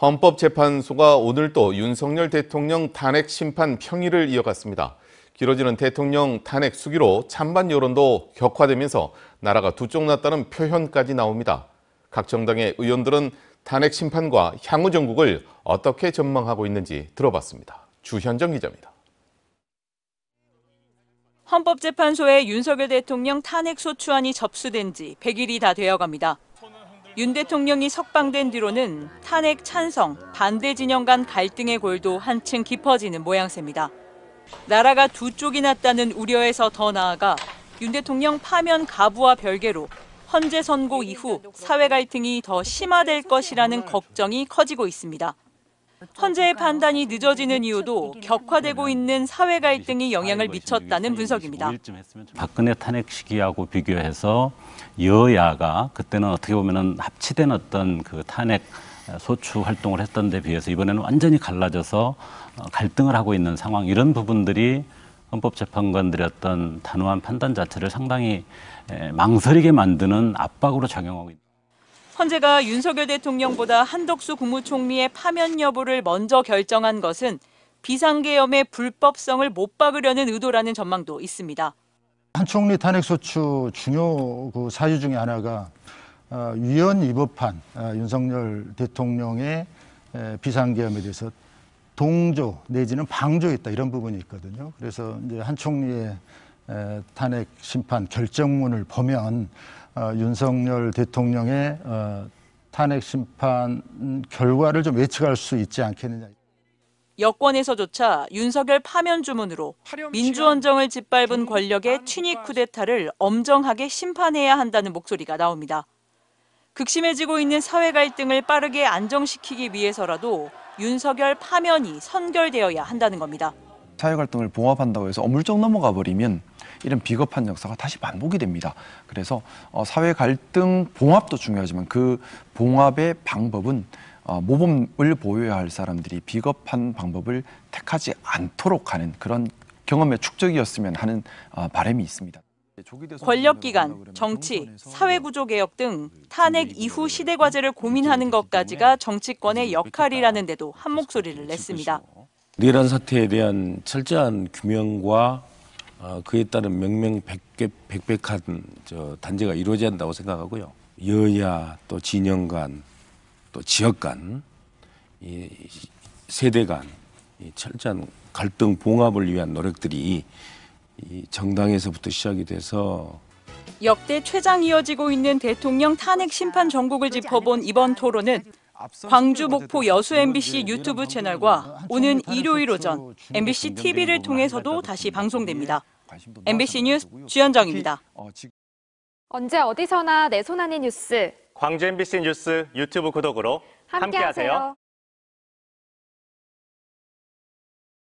헌법재판소가 오늘 또 윤석열 대통령 탄핵 심판 평의를 이어갔습니다. 길어지는 대통령 탄핵 수기로 찬반 여론도 격화되면서 나라가 두 쪽 났다는 표현까지 나옵니다. 각 정당의 의원들은 탄핵 심판과 향후 정국을 어떻게 전망하고 있는지 들어봤습니다. 주현정 기자입니다. 헌법재판소에 윤석열 대통령 탄핵 소추안이 접수된 지 100일이 다 되어갑니다. 윤 대통령이 석방된 뒤로는 탄핵 찬성, 반대 진영 간 갈등의 골도 한층 깊어지는 모양새입니다. 나라가 두 쪽이 났다는 우려에서 더 나아가 윤 대통령 파면 가부와 별개로 헌재 선고 이후 사회 갈등이 더 심화될 것이라는 걱정이 커지고 있습니다. 헌재의 판단이 늦어지는 이유도 격화되고 있는 사회 갈등이 영향을 미쳤다는 분석입니다. 박근혜 탄핵 시기하고 비교해서 여야가 그때는 어떻게 보면 합치된 어떤 그 탄핵 소추 활동을 했던 데 비해서 이번에는 완전히 갈라져서 갈등을 하고 있는 상황, 이런 부분들이 헌법재판관들의 어떤 단호한 판단 자체를 상당히 망설이게 만드는 압박으로 작용하고 있습니다. 헌재가 윤석열 대통령보다 한덕수 국무총리의 파면 여부를 먼저 결정한 것은 비상계엄의 불법성을 못 박으려는 의도라는 전망도 있습니다. 한 총리 탄핵소추 중요 그 사유 중에 하나가 위헌 위법한 윤석열 대통령의 비상계엄에 대해서 동조 내지는 방조했다, 이런 부분이 있거든요. 그래서 이제 한 총리의 탄핵 심판 결정문을 보면 윤석열 대통령의 탄핵 심판 결과를 좀 예측할 수 있지 않겠느냐. 여권에서조차 윤석열 파면 주문으로 민주헌정을 짓밟은 권력의 친위 쿠데타를 엄정하게 심판해야 한다는 목소리가 나옵니다. 극심해지고 있는 사회 갈등을 빠르게 안정시키기 위해서라도 윤석열 파면이 선결되어야 한다는 겁니다. 사회 갈등을 봉합한다고 해서 어물쩍 넘어가 버리면 이런 비겁한 역사가 다시 반복이 됩니다. 그래서 사회 갈등 봉합도 중요하지만 그 봉합의 방법은 모범을 보여야 할 사람들이 비겁한 방법을 택하지 않도록 하는 그런 경험의 축적이었으면 하는 바람이 있습니다. 권력기관, 정치, 사회구조 개혁 등 탄핵 이후 시대 과제를 고민하는 것까지가 정치권의 역할이라는 데도 한 목소리를 냈습니다. 내란 사태에 대한 철저한 규명과 그에 따른 명명백백한 단죄가 이루어져야 한다고 생각하고요. 여야 또 진영 간 또 지역 간, 이 세대 간 이 철저한 갈등 봉합을 위한 노력들이 이 정당에서부터 시작이 돼서 역대 최장 이어지고 있는 대통령 탄핵 심판 전국을 짚어본 이번 토론은 광주, 목포 여수 MBC 유튜브 채널과 오는 일요일 오전 MBC TV를 통해서도 다시 방송됩니다. MBC 뉴스 주현정입니다. 언제 어디서나 내 손 안의 뉴스. 광주 MBC 뉴스 유튜브 구독으로 함께하세요.